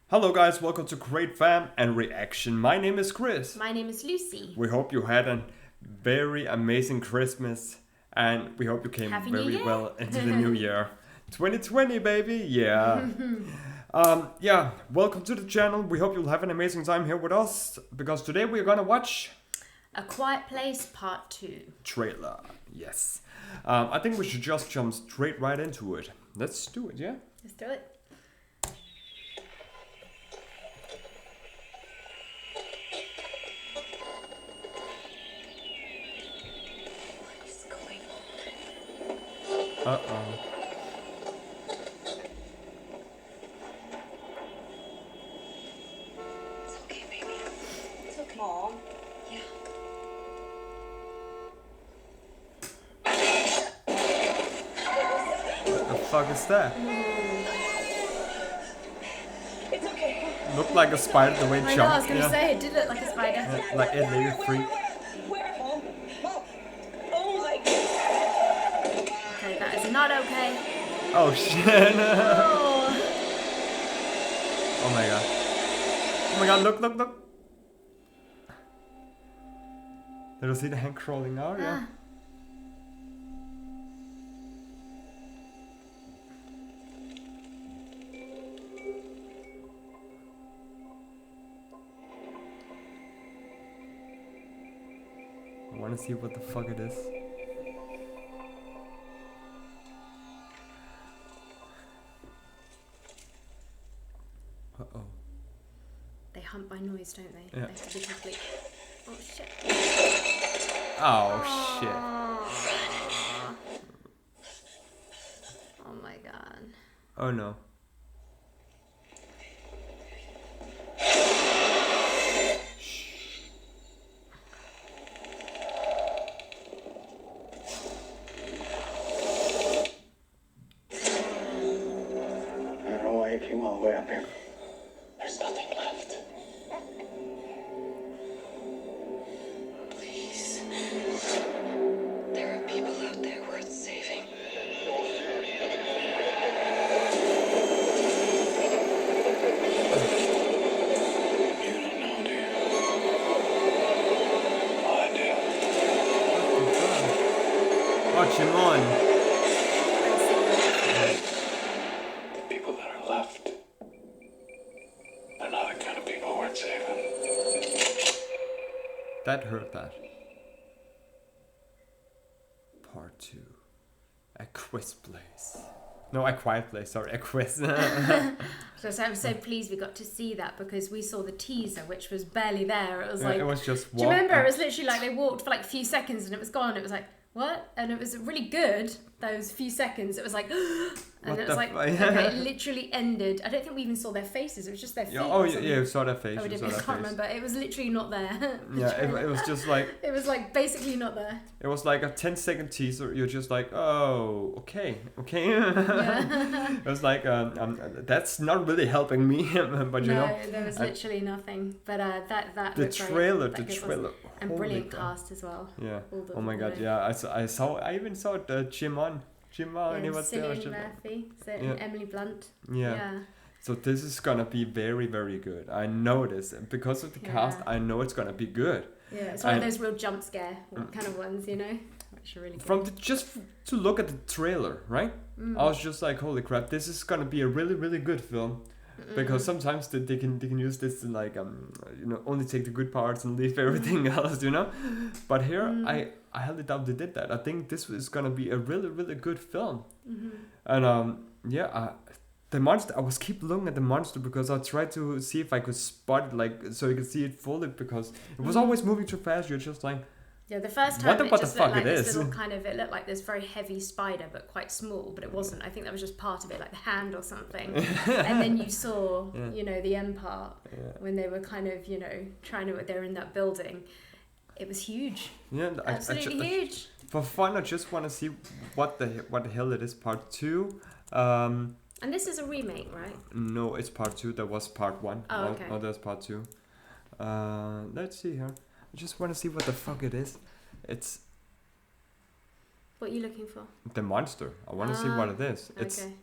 Hello guys, welcome to Great Fam and Reaction. My name is Chris. My name is Lucy. We hope you had a very amazing Christmas and we hope you came very well into the new year. 2020 baby, yeah. Welcome to the channel. We hope you'll have an amazing time here with us because today we're gonna watch A Quiet Place Part 2 trailer. Yes. I think we should just jump straight right into it. Let's do it, yeah? Let's do it. Uh-oh. It's okay, baby. It's okay. Mom. Yeah. What the fuck is that? It's okay. Looked like a spider the way it I jumped. know, I was going to say, it did look like a spider. Yeah, like it made it freak. Where, Mom? Mom. Oh my God. Okay, that is not okay. Oh shit. Oh. Oh my god. Oh my god, look. Did you see the hand crawling out? Yeah. I wanna see what the fuck it is. Uh-oh. They hunt by noise, don't they? Yeah. They have to be complete. Oh shit. Oh shit. Oh my god. Oh no. I don't know why you came all the way up here. There's nothing left. Please. There are people out there worth saving. You don't know, do you? Oh, I do. Oh, Chimon. The people that are left, they're not the kind of people worth saving. That hurt that. Part 2. A quiz place. No, a quiet place, sorry, a quiz. So I'm so pleased we got to see that because we saw the teaser, which was barely there. It was Yeah, like, it was just do you remember? It was literally like they walked for like a few seconds and it was gone. It was like, what? And it was really good, those few seconds. It was like, and What it was the like, fu- okay, it literally ended. I don't think we even saw their faces. It was just their feet. Yeah, or oh something. yeah, you saw that face. Oh, we You saw didn't. I that can't face. remember. It was literally not there. Yeah, it was just like It was like basically not there. it was like a 10-second teaser. You're just like, oh, okay. Yeah. It was like, that's not really helping me, but you No, know, there was literally nothing. But that the looked trailer, great. the That trailer, and holy brilliant God. cast as well. Yeah. All the- Oh my all God. the- Yeah, I even saw the Chimon, he was there. Cillian Murphy, so Yeah. Emily Blunt. Yeah. So this is gonna be very, very good. I know this because of the cast. Yeah. I know it's gonna be good. Yeah, it's one of And- those real jump scare kind of ones, you know, which are really good. From just to look at the trailer, right? I was just like, holy crap, this is gonna be a really, really good film. Because sometimes they can use this to like only take the good parts and leave everything else, you know. But here I highly doubt they did that. I think this is gonna be a really, really good film. And the monster, I was keep looking at the monster because I tried to see if I could spot it, like, so you could see it fully, because it was always moving too fast. You're just like, Yeah, the first What time the- it what just the looked fuck like it this is? little kind of, it looked like this very heavy spider, but quite small, but it wasn't. I think that was just part of it, like the hand or something. And then you saw, the end part, when they were kind of, they were in that building. It was huge. yeah, Absolutely huge. For fun, I just want to see what the hell it is. Part 2. And this is a remake, right? No, it's part 2. There was part 1. Oh, okay. Now there's part 2. Let's see here. I just want to see what the fuck it is. It's What are you looking for? The monster. I want to see what it is. Okay.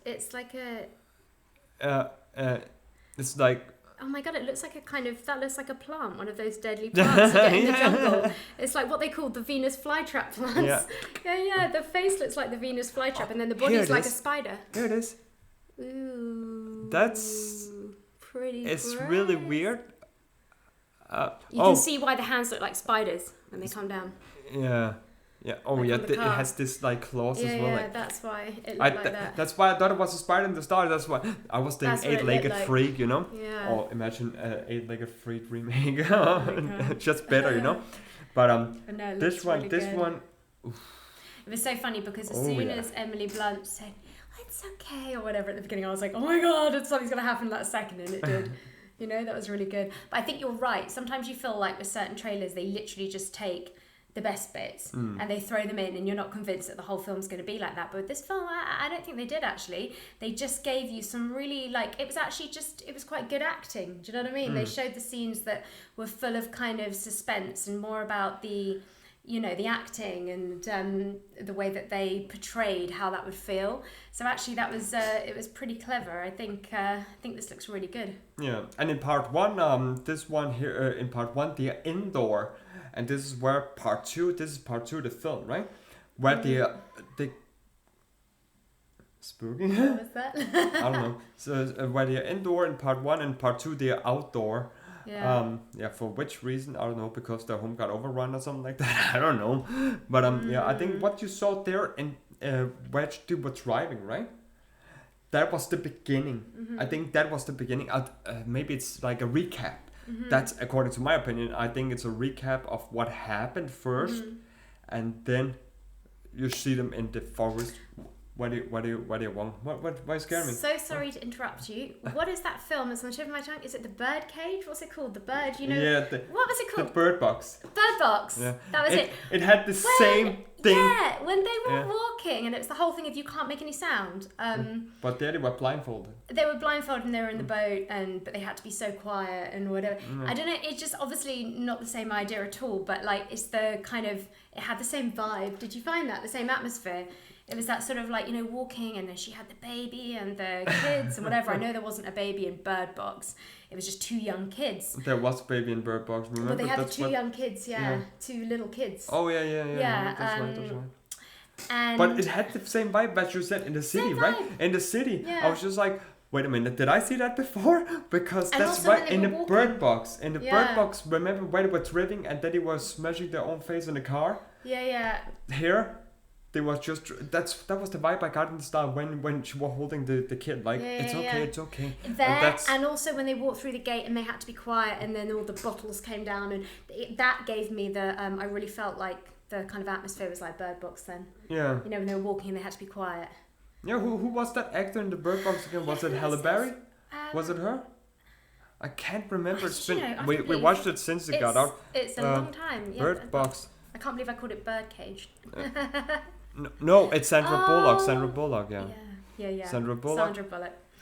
It's like it's like. Oh my god! It looks like that looks like a plant, one of those deadly plants you get in the jungle. It's like what they call the Venus flytrap plants. Yeah. The face looks like the Venus flytrap, and then the body's like a spider. Here it is. Ooh. That's pretty. It's gross. really weird. You can see why the hands look like spiders when they come down. Yeah. Yeah. Oh like yeah. It has this like claws as well. Yeah. Like, That's why it looked like that. That's why I thought it was a spider in the start. That's why I was thinking eight-legged freak. You know. Yeah. Or imagine eight-legged freak remake. Just better, you know. But no, this one. It was so funny because as soon as Emily Blunt said, "It's okay" or whatever at the beginning, I was like, "Oh my god, something's gonna happen that second," and it did. You know, that was really good. But I think you're right. Sometimes you feel like with certain trailers, they literally just take the best bits and they throw them in, and you're not convinced that the whole film's going to be like that. But with this film, I don't think they did actually. They just gave you some really it was quite good acting. Do you know what I mean? They showed the scenes that were full of kind of suspense and more about the acting and the way that they portrayed how that would feel. So actually, that was it was pretty clever. I think this looks really good. Yeah, and in part one, this one here in part one, they are indoor, and this is where part two. This is part two of the film, right? Where they spooky. What was that? I don't know. So where they are indoor in part one, and part two they are outdoor. Yeah. For which reason I don't know, because their home got overrun or something like that. I don't know, but I think what you saw there in where they were driving, right? That was the beginning. I think that was the beginning. Maybe it's like a recap. That's according to my opinion. I think it's a recap of what happened first, and then you see them in the forest. What do you want? Why scare me? So sorry to interrupt you. What is that film? It's on the tip of my tongue. Is it The Birdcage? What's it called? The Bird, you know? Yeah. What was it called? The Bird Box. Bird Box. Yeah. That was it. It had the same thing. Yeah, when they were walking, and it was the whole thing of you can't make any sound. But there they were blindfolded. They were blindfolded and they were in the boat, but they had to be so quiet and whatever. I don't know. It's just obviously not the same idea at all. But it's the kind of, it had the same vibe. Did you find that? The same atmosphere. It was that sort of walking, and then she had the baby and the kids and whatever. I know there wasn't a baby in Bird Box. It was just two young kids. There was a baby in Bird Box, remember? Well, they had the two young kids, two little kids. Oh, yeah. That's right. And but it had the same vibe that you said in the city, right? In the city. Yeah. I was just like, wait a minute, did I see that before? Because and that's right, in the walking. Bird Box. In the Bird Box, remember when they were driving and then they were smashing their own face in the car? Yeah. Here, they was just that was the vibe I got in the start when she was holding the kid, it's okay. There, and also when they walked through the gate and they had to be quiet, and then all the bottles came down, and that gave me the I really felt like the kind of atmosphere was like Bird Box then. Yeah. When they were walking and they had to be quiet. Yeah, who was that actor in the Bird Box again? Was it Halle Berry? Was it her? I can't remember. It's been we watched it since it got out. It's a long time. Yeah, Bird Box. I can't believe I called it Birdcage. No, it's Sandra Bullock. Sandra Bullock, yeah. Sandra Bullock.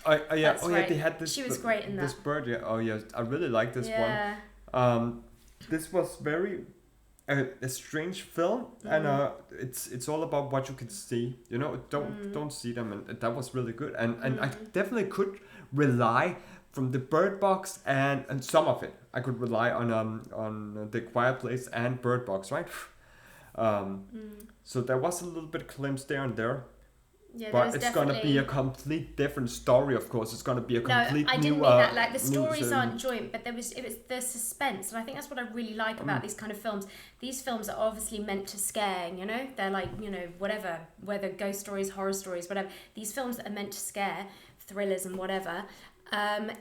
Right. They had this. She was great in that. This bird, yeah. Oh yeah, I really like this one. This was very a strange film, and it's all about what you can see. You know, don't see them, and that was really good. And I definitely could rely from the Bird Box and some of it. I could rely on the Quiet Place and Bird Box, right? So there was a little bit glimpse there and there. Yeah, but it's gonna be a complete different story, of course. It's gonna be a complete new. No, I didn't mean that. The stories aren't joint, but it was the suspense, and I think that's what I really like about these kind of films. These films are obviously meant to scare. You know, they're whatever, whether ghost stories, horror stories, whatever. These films that are meant to scare, thrillers and whatever.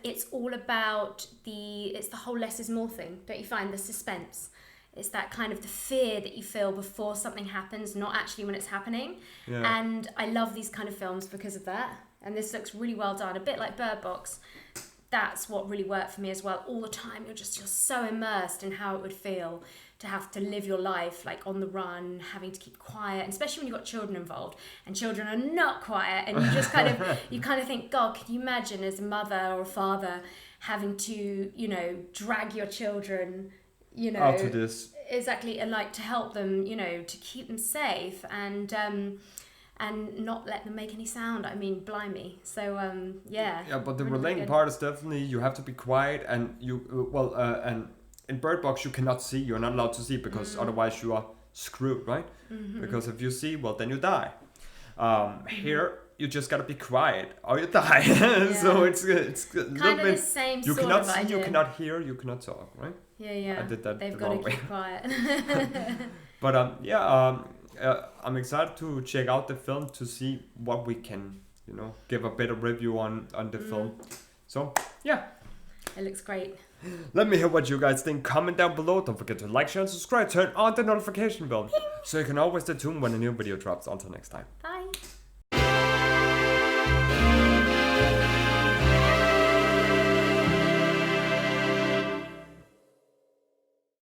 It's all about it's the whole less is more thing. Don't you find the suspense? It's that kind of the fear that you feel before something happens, not actually when it's happening. Yeah. And I love these kind of films because of that. And this looks really well done, a bit like Bird Box. That's what really worked for me as well. All the time, you're so immersed in how it would feel to have to live your life on the run, having to keep quiet, and especially when you've got children involved, and children are not quiet, and you just kind of think, God, can you imagine as a mother or a father having to, drag your children you know, out to this. Exactly, and like to help them, you know, to keep them safe and not let them make any sound. I mean, blimey. So yeah. Yeah, but the really, relating really part is definitely you have to be quiet, and you and in Bird Box you cannot see. You're not allowed to see because otherwise you are screwed, right? Because if you see, well, then you die. Here you just gotta be quiet or you die. So it's a kind little of bit. the same You sort cannot of see, idea. you cannot hear, you cannot talk, right? Yeah. I did that They've the got wrong to keep way. quiet. But I'm excited to check out the film to see what we can, you know, give a better review on the film. So yeah, It looks great. let me hear what you guys think. Comment down below. Don't forget to like, share, and subscribe. Turn on the notification bell so you can always stay tuned when a new video drops. Until next time.